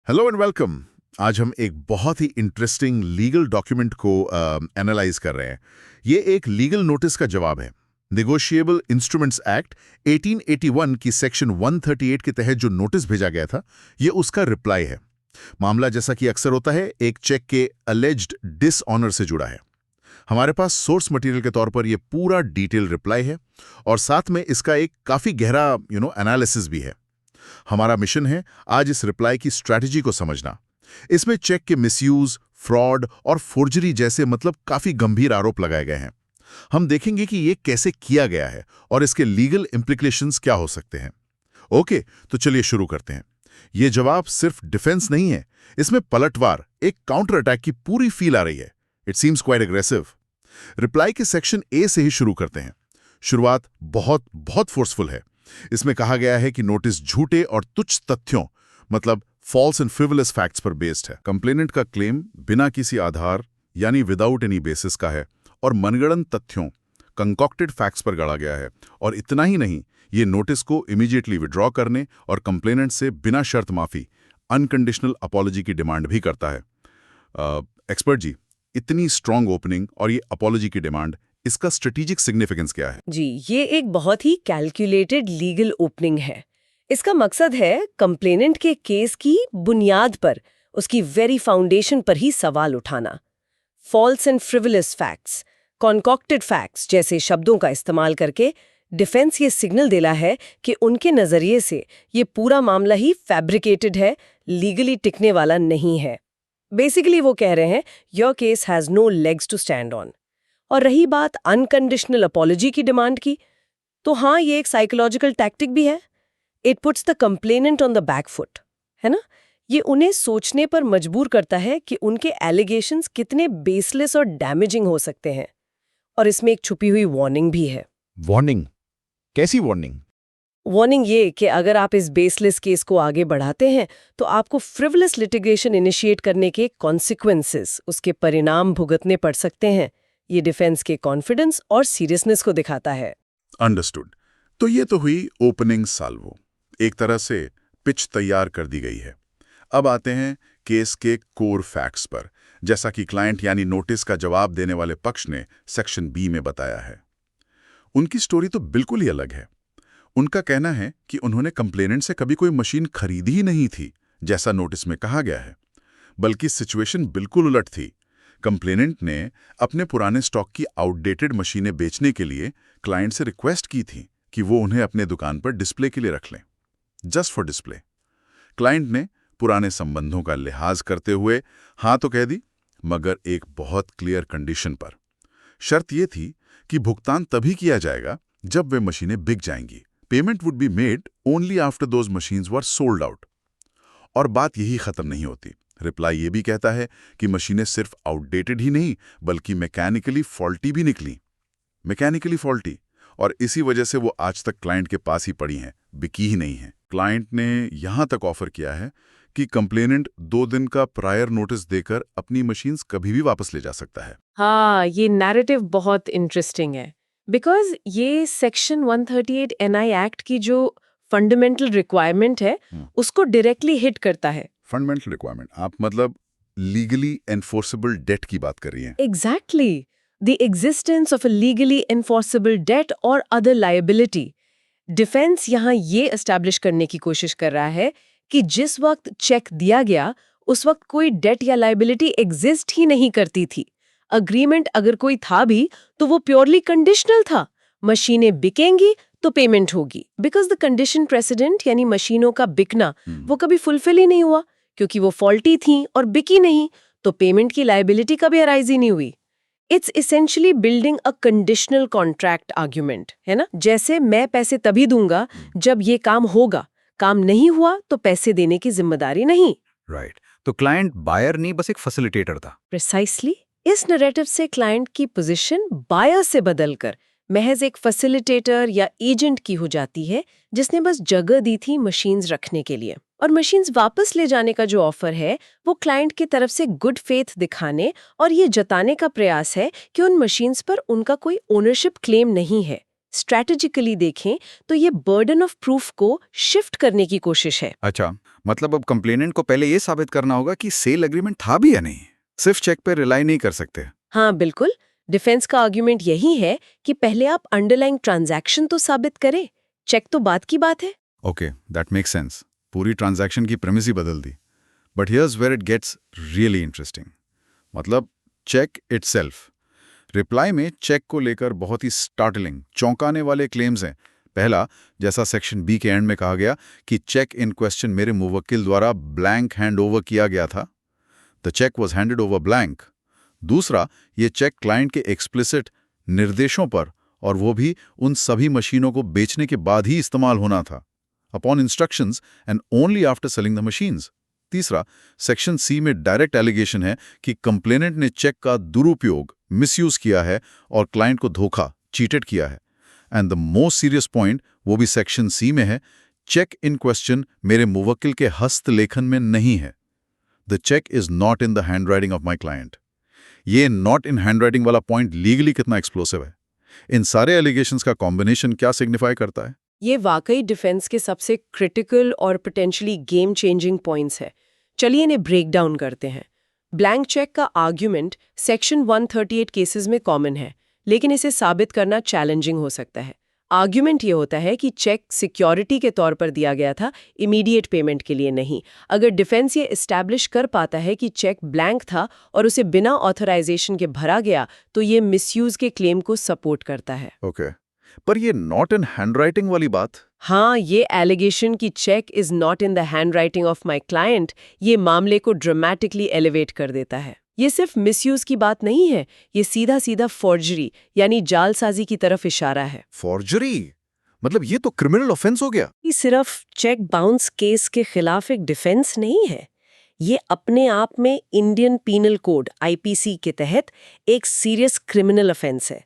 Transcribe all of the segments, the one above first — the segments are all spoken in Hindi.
Hello and welcome. आज हम एक बहुत ही इंटरेस्टिंग लीगल डॉक्यूमेंट को एनालाइज कर रहे हैं। ये एक लीगल नोटिस का जवाब है। नेगोशिएबल इंस्ट्रूमेंट्स एक्ट 1881 की सेक्शन 138 के तहत जो नोटिस भेजा गया था, ये उसका रिप्लाई है। मामला जैसा कि अक्सर होता है, एक चेक के अलेज्ड डिसऑनर से जुड़ा है। हमारे पास सोर्स मटेरियल के तौर पर यह पूरा डिटेल रिप्लाई है और साथ में इसका एक काफी गहरा एनालिसिस भी है। हमारा मिशन है आज इस रिप्लाई की स्ट्रैटेजी को समझना। इसमें चेक के मिसयूज, फ्रॉड और फोर्जरी जैसे काफी गंभीर आरोप लगाए गए हैं। हम देखेंगे कि ये कैसे किया गया है और इसके लीगल इंप्लीकेशंस क्या हो सकते हैं। ओके, तो चलिए शुरू करते हैं। ये जवाब सिर्फ डिफेंस नहीं है, इसमें पलटवार, एक काउंटर अटैक की पूरी फील आ रही है। It seems quite aggressive. Reply के सेक्शन ए से ही शुरू करते हैं। शुरुआत बहुत बहुत फोर्सफुल है। इसमें कहा गया है कि नोटिस झूठे और तुच्छ तथ्यों फॉल्स एंड फ्रिवलस फैक्ट्स पर बेस्ड है। कंप्लेनेंट का क्लेम बिना किसी आधार यानी विदाउट एनी बेसिस का है और मनगढ़ंत तथ्यों कंकॉक्टेड फैक्ट्स पर गढ़ा गया है। और इतना ही नहीं, ये नोटिस को इमीडिएटली विड्रॉ करने और कंप्लेनेंट से बिना शर्त माफी अनकंडीशनल अपॉलॉजी की डिमांड भी करता है। एक्सपर्ट जी, इतनी स्ट्रांग ओपनिंग और ये अपॉलॉजी की डिमांड, इसका स्ट्रेटेजिक सिग्निफिकेंस क्या है? जी, ये एक बहुत ही कैलकुलेटेड लीगल ओपनिंग है। इसका मकसद है कंप्लेनेंट के केस की बुनियाद पर, उसकी वेरी फाउंडेशन पर ही सवाल उठाना। False and frivolous facts, concocted facts जैसे शब्दों का इस्तेमाल करके डिफेंस ये सिग्नल देला है कि उनके नजरिए से ये पूरा मामला ही फैब्रिकेटेड है, लीगली टिकने वाला नहीं है। बेसिकली वो कह रहे हैं your case has no legs to stand on. और रही बात अनकंडीशनल अपॉलॉजी की डिमांड की, तो हाँ, ये एक साइकोलॉजिकल टैक्टिक भी है। It puts the complainant on the back foot, है ना। ये उन्हें सोचने पर मजबूर करता है कि उनके एलिगेशंस कितने बेसलेस और डैमेजिंग हो सकते हैं। और इसमें एक छुपी हुई वार्निंग भी है। वार्निंग? कैसी वार्निंग? वार्निंग ये कि अगर आप इस बेसलेस केस को आगे बढ़ाते हैं तो आपको फ्रिवलस लिटिगेशन इनिशिएट करने के कॉन्सिक्वेंसेस, उसके परिणाम भुगतने पड़ सकते हैं। ये डिफेंस के कॉन्फिडेंस और सीरियसनेस को दिखाता है। अंडरस्टूड। तो ये तो हुई ओपनिंग साल्वो, एक तरह से पिच तैयार कर दी गई है। अब आते हैं केस के कोर फैक्ट्स पर, जैसा कि क्लाइंट यानी नोटिस का जवाब देने वाले पक्ष ने सेक्शन बी में बताया है। उनकी स्टोरी तो बिल्कुल ही अलग है। उनका कहना है कि उन्होंने कंप्लेनेंट से कभी कोई मशीन खरीदी ही नहीं थी, जैसा नोटिस में कहा गया है, बल्कि सिचुएशन बिल्कुल उलट थी। कंप्लेनेंट ने अपने पुराने स्टॉक की आउटडेटेड मशीनें बेचने के लिए क्लाइंट से रिक्वेस्ट की थी कि वो उन्हें अपने दुकान पर डिस्प्ले के लिए रख लें, जस्ट फॉर डिस्प्ले। क्लाइंट ने पुराने संबंधों का लिहाज करते हुए हाँ तो कह दी, मगर एक बहुत क्लियर कंडीशन पर। शर्त यह थी कि भुगतान तभी किया जाएगा जब वे मशीनें बिक जाएंगी। Payment would be made only after those machines were sold out. और बात यही खत्म नहीं होती। रिप्लाई ये भी कहता है कि मशीनें सिर्फ आउटडेटेड ही नहीं बल्कि मैकेनिकली फॉल्टी भी निकली। मैकेनिकली फॉल्टी, और इसी वजह से वो आज तक क्लाइंट के पास ही पड़ी हैं, बिकी ही नहीं है। क्लाइंट ने यहां तक ऑफर किया है कि कंप्लेनेंट 2 दिन का प्रायर नोटिस देकर अपनी मशीन्स कभी भी वापस ले जा सकता है। हाँ, ये नैरेटिव बहुत इंटरेस्टिंग है, बिकॉज ये सेक्शन 138 एनआई एक्ट की जो फंडामेंटल रिक्वायरमेंट है उसको डायरेक्टली हिट करता है। Fundamental requirement? आप लीगली एनफोर्सेबल डेट की बात कर रही हैं? Exactly, the existence of a legally enforceable debt और अदर लायबिलिटी। डिफेंस यहाँ ये एस्टैब्लिश करने की कोशिश कर रहा है कि जिस वक्त चेक दिया गया उस वक्त कोई डेट या लायबिलिटी एग्जिस्ट ही नहीं करती थी। अग्रीमेंट अगर कोई था भी तो वो प्योरली कंडीशनल था। मशीनें बिकेंगी तो पेमेंट होगी, बिकॉज द कंडीशन प्रेसिडेंट यानी मशीनों का बिकना वो कभी फुलफिल ही नहीं हुआ, क्योंकि वो फॉल्टी थी और बिकी नहीं, तो पेमेंट की लायबिलिटी कभी अराइज ही नहीं हुई। It's essentially building a conditional contract argument, है ना। जैसे मैं पैसे तभी दूंगा जब ये काम होगा, काम नहीं हुआ तो पैसे देने की जिम्मेदारी नहीं। राइट। तो क्लाइंट बायर नहीं, बस एक फैसिलिटेटर था। प्रिसाइसली। इस नैरेटिव से क्लाइंट की पोजीशन बायर से बदलकर महज एक फैसिलिटेटर या एजेंट की हो जाती है, जिसने बस जगह दी थी मशीन्स रखने के लिए। और मशीन्स वापस ले जाने का जो ऑफर है वो क्लाइंट की तरफ से गुड फेथ दिखाने और ये जताने का प्रयास है कि उन मशीन्स पर उनका कोई ओनरशिप क्लेम नहीं है, स्ट्रैटेजिकली देखें तो ये बर्डन ऑफ प्रूफ को शिफ्ट करने की कोशिश है। अच्छा, मतलब अब कंप्लेनेंट को पहले ये साबित करना होगा कि सेल एग्रीमेंट था भी या नहीं। सिर्फ चेक पे रिलाई नहीं कर सकते। हाँ बिल्कुल, डिफेंस का आर्ग्यूमेंट यही है कि पहले आप अंडरलाइंग ट्रांजैक्शन तो साबित करें, चेक तो बात की बात है। Okay, that makes sense. पूरी ट्रांजैक्शन की प्रेमिस ही बदल दी। But here's where it gets really interesting. मतलब चेक इटसेल्फ। रिप्लाई में चेक को लेकर बहुत ही स्टार्टलिंग, चौंकाने वाले क्लेम्स हैं। पहला, जैसा सेक्शन बी के एंड में कहा गया कि चेक इन क्वेश्चन मेरे मुवक्किल द्वारा ब्लैंक हैंड ओवर किया गया था। The cheque was handed over blank. दूसरा, ये चेक क्लाइंट के एक्सप्लिसिट निर्देशों पर, और वो भी उन सभी मशीनों को बेचने के बाद ही इस्तेमाल होना था, upon instructions and only after selling the machines. तीसरा, सेक्शन सी में डायरेक्ट एलिगेशन है कि कंप्लेनेंट ने चेक का दुरुपयोग, मिसयूज किया है और क्लाइंट को धोखा, चीटेड किया है। And the most serious point, वो भी सेक्शन सी में है, चेक इन क्वेश्चन मेरे मुवक्किल के हस्तलेखन में नहीं है। The cheque is not in the handwriting of my client. ये नॉट इन हैंडराइटिंग वाला पॉइंट लीगली कितना एक्सप्लोसिव है। इन सारे एलिगेशंस का कॉम्बिनेशन क्या सिग्निफाई करता है? ये वाकई डिफेंस के सबसे क्रिटिकल और पोटेंशियली गेम चेंजिंग पॉइंट्स है। चलिए इन्हें ब्रेक डाउन करते हैं। ब्लैंक चेक का आर्ग्यूमेंट सेक्शन 138 केसेस में कॉमन है, लेकिन इसे साबित करना चैलेंजिंग हो सकता है। आर्ग्यूमेंट ये होता है कि चेक सिक्योरिटी के तौर पर दिया गया था, इमीडिएट पेमेंट के लिए नहीं। अगर डिफेंस ये एस्टैब्लिश कर पाता है कि चेक ब्लैंक था और उसे बिना ऑथराइजेशन के भरा गया, तो ये मिसयूज के क्लेम को सपोर्ट करता है। ओके, पर ये नॉट इन हैंडराइटिंग वाली बात? हाँ, ये एलिगेशन कि cheque is not in the handwriting of my client, ये मामले को ड्रामेटिकली एलिवेट कर देता है। ये सिर्फ मिसयूज की बात नहीं है, ये सीधा सीधा फॉर्जरी यानी जालसाजी की तरफ इशारा है। फॉर्जरी? मतलब ये तो क्रिमिनल ऑफेंस हो गया। ये सिर्फ चेक बाउंस केस के खिलाफ एक डिफेंस नहीं है, ये अपने आप में इंडियन पीनल कोड (IPC) के तहत एक सीरियस क्रिमिनल ऑफेंस है।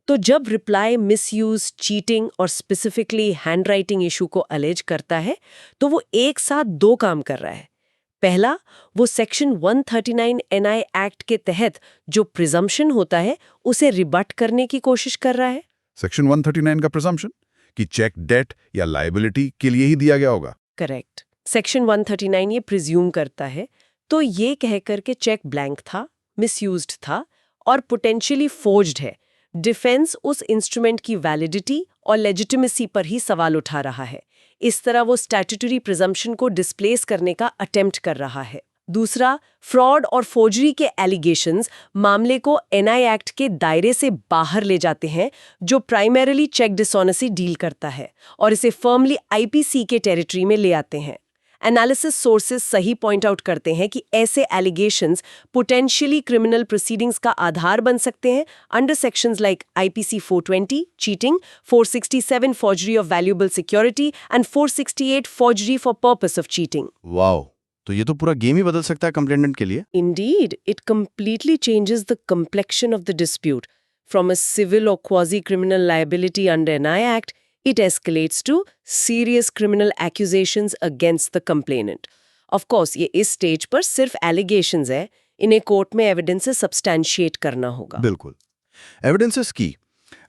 तो जब रिप्लाई मिसयूज, चीटिंग और स्पेसिफिकली हैंडराइटिंग इशू को अलेज करता है, तो वो एक साथ दो काम कर रहा है। पहला, वो सेक्शन 139 NI एक्ट के तहत जो प्रिजम्पशन होता है, उसे रिबट करने की कोशिश कर रहा है। सेक्शन 139 का प्रिजम्पशन कि चेक डेट या लायबिलिटी के लिए ही दिया गया होगा। करेक्ट। सेक्शन 139 ये प्रिज्यूम करता है, तो ये कहकर के चेक ब्लैंक था, मिसयूज्ड था और पोटेंशियली फोर्ज्ड है। डिफेंस उस इंस्ट्रूमेंट की वैलिडिटी और लेजिटिमेसी पर ही सवाल उठा रहा है। इस तरह वो स्टैट्यूटरी प्रिजम्पशन को डिस्प्लेस करने का अटेम्प्ट कर रहा है। दूसरा, फ्रॉड और फोर्जरी के एलिगेशंस मामले को NI एक्ट के दायरे से बाहर ले जाते हैं, जो प्राइमरीली चेक डिसऑनेस्टी डील करता है, और इसे फर्मली IPC के टेरिटरी में ले आते हैं। एनालिसिस सोर्सेस सही पॉइंट आउट करते हैं कि ऐसे एलिगेशंस पोटेंशियली क्रिमिनल प्रोसीडिंग्स का आधार बन सकते हैं under sections like IPC 420 cheating, 467 forgery of valuable security and 468 forgery for purpose of cheating. Wow, तो ये तो पूरा गेम ही बदल सकता है कंप्लेनेंट के लिए। Indeed, it completely changes the complexion of the dispute. From a civil or quasi-criminal liability under NI Act, it escalates to serious criminal accusations against the complainant. Of course, ये इस स्टेज पर सिर्फ allegations है, इन्हें कोर्ट में एविडेंस से सब्सटैंशिएट करना होगा। बिल्कुल, एविडेंसेस की।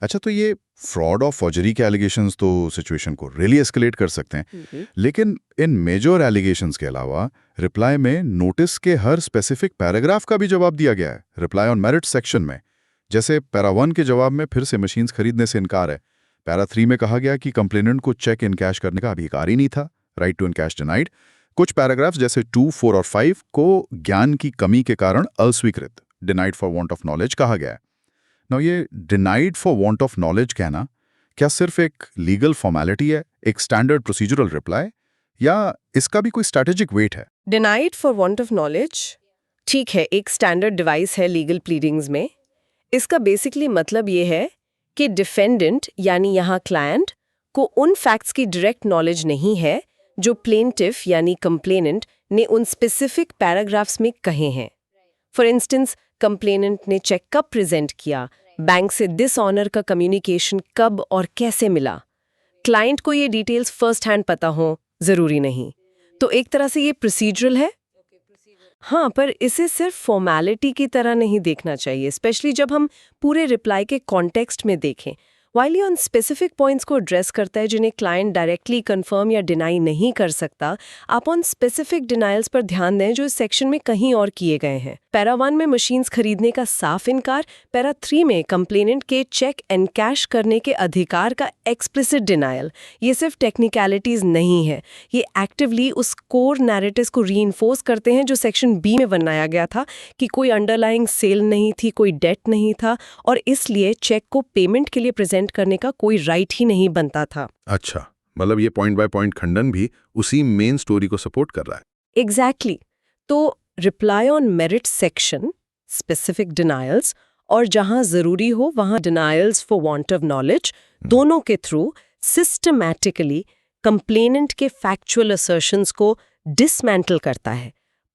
अच्छा, तो ये फ्रॉड और फॉर्जरी के एलिगेशंस तो सिचुएशन को रियली एस्केलेट कर सकते हैं, लेकिन इन मेजर एलिगेशंस के अलावा रिप्लाई में नोटिस के हर स्पेसिफिक पैराग्राफ का भी जवाब दिया गया है। रिप्लाई ऑन मेरिट सेक्शन में, जैसे पैरा 1 के जवाब में फिर से मशीन्स खरीदने से इनकार है। पैरा 3 में कहा गया कि कंप्लेनेंट को चेक इन कैश करने का अधिकार ही नहीं था, right to encash denied. कुछ पैराग्राफ्स जैसे 2, 4 और 5 को ज्ञान की कमी के कारण अस्वीकृत, denied for want of knowledge कहा गया है। नाउ ये denied for want of knowledge कहना क्या सिर्फ एक लीगल फॉर्मेलिटी है, एक स्टैंडर्ड प्रोसीजरल रिप्लाई, या इसका भी कोई स्ट्रैटेजिक वेट है? Denied for want of knowledge, ठीक है, एक स्टैंडर्ड डिवाइस है लीगल प्लीडिंग्स में। इसका बेसिकली मतलब ये है कि डिफेंडेंट यानी यहाँ क्लाइंट को उन फैक्ट्स की डायरेक्ट नॉलेज नहीं है जो प्लेंटिफ यानी कंप्लेनेंट ने उन स्पेसिफिक पैराग्राफ्स में कहे हैं। फॉर इंस्टेंस, कंप्लेनेंट ने चेक कब प्रेजेंट किया, बैंक से डिसऑनर का कम्युनिकेशन कब और कैसे मिला। क्लाइंट को ये डिटेल्स फर्स्ट हैंड पता हो जरूरी नहीं, तो एक तरह से ये प्रोसीजरल है। हाँ, पर इसे सिर्फ फॉर्मेलिटी की तरह नहीं देखना चाहिए, स्पेशली जब हम पूरे रिप्लाई के कॉन्टेक्स्ट में देखें। वाइल ये उन स्पेसिफिक पॉइंट्स को एड्रेस करता है जिन्हें क्लाइंट डायरेक्टली कंफर्म या डिनाई नहीं कर सकता, आप उन स्पेसिफिक डिनाइल्स पर ध्यान दें जो इस सेक्शन में कहीं और किए गए हैं। पैरा 1 में मशीन्स खरीदने का साफ इनकार, पैरा 3 में कंप्लेनेंट के चेक एंड कैश करने के अधिकार का एक्सप्लिसिट डिनायल। ये सिर्फ टेक्निकलिटीज नहीं है, ये एक्टिवली उस कोर नैरेटिव्स को रीइंफोर्स करते हैं जो सेक्शन बी में बनाया गया था कि कोई अंडरलाइंग सेल नहीं थी, कोई डेट नहीं था और इसलिए चेक को पेमेंट के लिए प्रेजेंट करने का कोई राइट ही नहीं बनता था। अच्छा, मतलब ये पॉइंट बाय पॉइंट खंडन भी उसी मेन स्टोरी को सपोर्ट कर रहा है। एग्जैक्टली। तो reply on merit section, specific denials और जहां जरूरी हो वहां denials for want of knowledge, दोनों के थ्रू सिस्टमैटिकली कंप्लेनेंट के फैक्चुअल असर्शंस को डिसमेंटल करता है,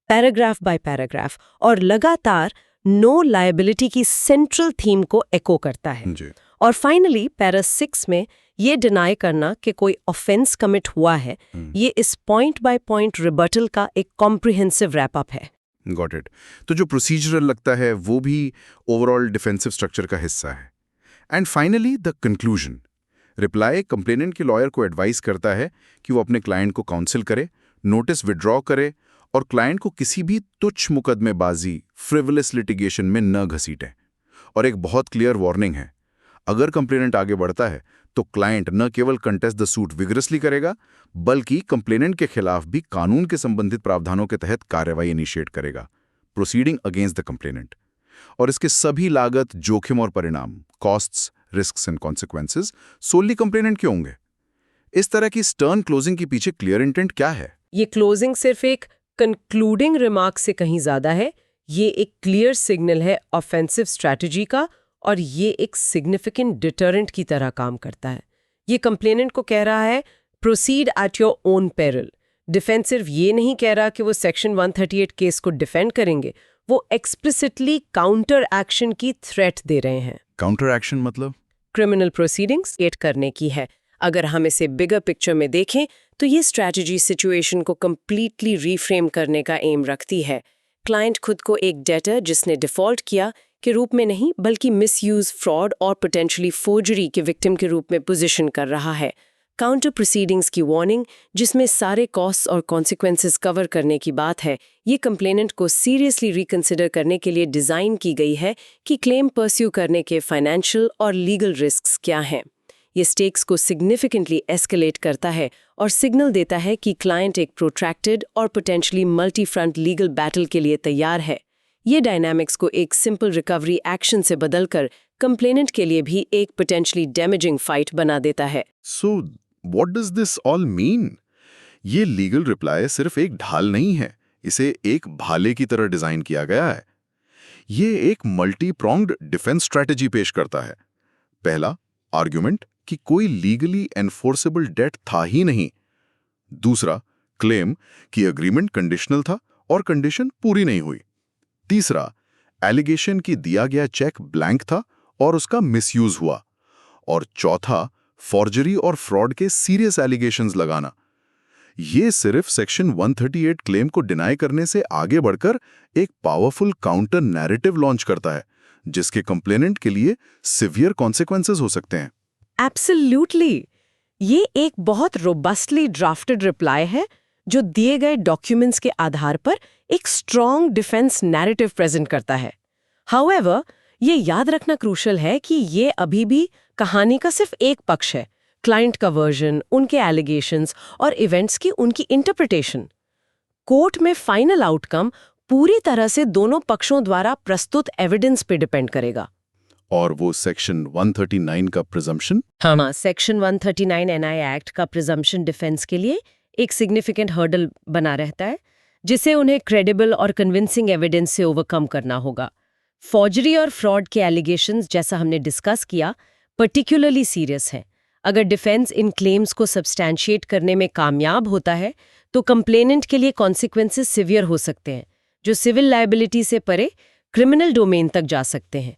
पैराग्राफ बाय पैराग्राफ, और लगातार नो लायबिलिटी की सेंट्रल थीम को एको करता है। जी। और फाइनली पैरा 6 में ये डिनाई करना कि कोई ऑफेंस कमिट हुआ है, ये इस पॉइंट बाय पॉइंट रिबटल का एक कॉम्प्रिहेंसिव रैप अप है। Got it. तो जो प्रोसीजरल लगता है वो भी ओवरऑल डिफेंसिव स्ट्रक्चर का हिस्सा है। And finally the conclusion. Reply complainant के लॉयर को एडवाइस करता है कि वो अपने क्लाइंट को काउंसिल करे, नोटिस विड्रॉ करे और क्लाइंट को किसी भी तुच्छ मुकदमेबाजी, फ्रिवलेस लिटिगेशन में न घसीटें। और एक बहुत क्लियर वार्निंग है, अगर कंप्लेनेंट आगे बढ़ता है तो क्लाइंट न केवल कंटेस्ट द सूट विगरसली करेगा बल्कि कंप्लेनेंट के खिलाफ भी कानून के संबंधित प्रावधानों के तहत कार्रवाई इनिशिएट करेगा, प्रोसीडिंग अगेंस्ट द कंप्लेनेंट। और इसके सभी लागत, जोखिम और परिणाम, costs, risks and consequences solely complainant के होंगे। इस तरह की स्टर्न क्लोजिंग के पीछे क्लियर इंटेंट क्या है? ये क्लोजिंग सिर्फ एक कंक्लूडिंग रिमार्क से कहीं ज्यादा है। ये एक क्लियर सिग्नल है ऑफेंसिव स्ट्रैटेजी का और ये एक सिग्निफिकेंट डिटरेंट की तरह काम करता है। ये कंप्लेनेंट को कह रहा है proceed at your own peril. Defence सिर्फ ये नहीं कह रहा कि वो सेक्शन 138 केस को डिफेंड करेंगे, वो एक्सप्लिसिटली काउंटर एक्शन की थ्रेट दे रहे हैं। काउंटर एक्शन मतलब? क्रिमिनल प्रोसीडिंग्स क्रिएट करने की है। अगर हम इसे बिगर पिक्चर में देखें तो ये स्ट्रैटेजी सिचुएशन को कंप्लीटली रीफ्रेम करने का एम रखती है। क्लाइंट खुद को एक डेटर जिसने डिफॉल्ट किया के रूप में नहीं बल्कि मिसयूज, फ्रॉड और पोटेंशियली फोर्जरी के विक्टिम के रूप में पोजीशन कर रहा है। काउंटर प्रोसीडिंग्स की वार्निंग, जिसमें सारे कॉस्ट्स और कॉन्सिक्वेंसेस कवर करने की बात है, ये कंप्लेनेंट को सीरियसली रिकंसिडर करने के लिए डिज़ाइन की गई है कि क्लेम परस्यू करने के फाइनेंशियल और लीगल रिस्क्स क्या हैं। ये स्टेक्स को सिग्निफिकेंटली एस्केलेट करता है और सिग्नल देता है कि क्लाइंट एक प्रोट्रैक्टेड और potentially multi front legal battle के लिए तैयार है। ये डायनामिक्स को एक सिंपल रिकवरी एक्शन से बदलकर कंप्लेनेंट के लिए भी एक पोटेंशियली डैमेजिंग फाइट बना देता है। So what does this all mean? ये लीगल रिप्लाई सिर्फ एक ढाल नहीं है, इसे एक भाले की तरह डिजाइन किया गया है। ये एक मल्टी प्रोंग्ड डिफेंस स्ट्रैटेजी पेश करता है। पहला, आर्ग्यूमेंट कि कोई लीगली एनफोर्सेबल डेट था ही नहीं। दूसरा, क्लेम कि एग्रीमेंट कंडीशनल था और कंडीशन पूरी नहीं हुई। तीसरा, एलिगेशन कि दिया गया चेक ब्लैंक था और उसका मिसयूज हुआ। और चौथा, फॉर्जरी और फ्रॉड के सीरियस एलिगेशंस लगाना। ये सिर्फ सेक्शन 138 क्लेम को डिनाई करने से आगे बढ़कर एक पावरफुल काउंटर नैरेटिव लॉन्च करता है जिसके कंप्लेनेंट के लिए सिवियर कॉन्सिक्वेंसेस हो सकते हैं। एब्सोल्युटली। ये एक बहुत रोबस्टली ड्राफ्टेड रिप्लाई है जो दिए गए डॉक्यूमेंट्स के आधार पर एक स्ट्रॉन्ग डिफेंस नैरेटिव प्रेजेंट करता है। हाउएवर, ये याद रखना क्रूशल है कि ये अभी भी कहानी का सिर्फ एक पक्ष है। क्लाइंट का वर्जन, उनके एलिगेशंस और इवेंट्स की उनकी इंटरप्रिटेशन। कोर्ट में फाइनल आउटकम पूरी तरह से दोनों पक्षों द्वारा प्रस्तुत एविडेंस पे डिपेंड करेगा। और वो सेक्शन 139 का प्रिजम्पशन? हाँ, सेक्शन 139 एनआई एक्ट का प्रिजम्पशन डिफेंस के लिए एक सिग्निफिकेंट हर्डल बना रहता है जिसे उन्हें क्रेडिबल और कन्विंसिंग एविडेंस से ओवरकम करना होगा। फॉर्जरी और फ्रॉड के एलिगेशंस, जैसा हमने डिस्कस किया, पर्टिकुलरली सीरियस हैं। अगर डिफेंस इन क्लेम्स को सब्सटैंशिएट करने में कामयाब होता है तो कंप्लेनेंट के लिए कॉन्सिक्वेंसेस सिवियर हो सकते हैं जो सिविल लायबिलिटी से परे क्रिमिनल डोमेन तक जा सकते हैं।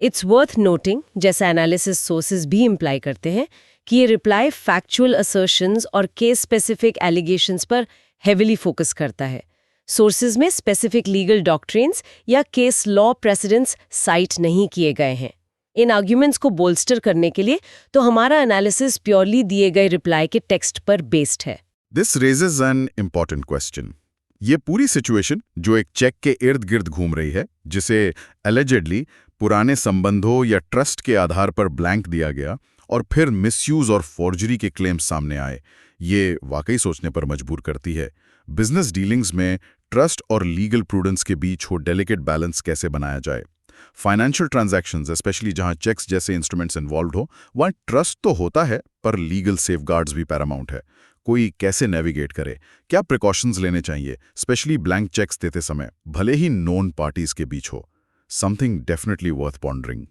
इट्स वर्थ नोटिंग, जैसा एनालिसिस सोर्सेज भी इम्प्लाई करते हैं, कि ये रिप्लाई फैक्चुअल असर्शंस और केस स्पेसिफिक एलिगेशंस पर हेविली फोकस करता है। सोर्सेज में स्पेसिफिक लीगल डॉक्ट्रिन्स या केस लॉ प्रेसिडेंट्स साइट नहीं किए गए हैं। इन आर्ग्यूमेंट्स को बोल्स्टर करने के लिए तो हमारा एनालिसिस प्योरली दिए गए रिप्लाई के टेक्स्ट पर बेस्ड है। This raises an important question. ये पूरी सिचुएशन जो एक चेक के इर्द गिर्द घूम रही है, जिसे एलिजेडली पुराने संबंधों या ट्रस्ट के आधार पर ब्लैंक दिया गया और फिर मिसयूज और फॉर्जरी के क्लेम्स सामने आए, ये वाकई सोचने पर मजबूर करती है। बिजनेस डीलिंग्स में ट्रस्ट और लीगल प्रूडेंस के बीच वो डेलिकेट बैलेंस कैसे बनाया जाए। फाइनेंशियल ट्रांजैक्शंस, स्पेशली जहां चेक्स जैसे इंस्ट्रूमेंट्स इन्वॉल्व हो, वहां ट्रस्ट तो होता है पर लीगल सेफगार्ड्स भी पैरामाउंट है। कोई कैसे नेविगेट करे, क्या प्रिकॉशंस लेने चाहिए, स्पेशली ब्लैंक चेक्स देते समय, भले ही नोन पार्टीज के बीच हो। Something definitely worth pondering.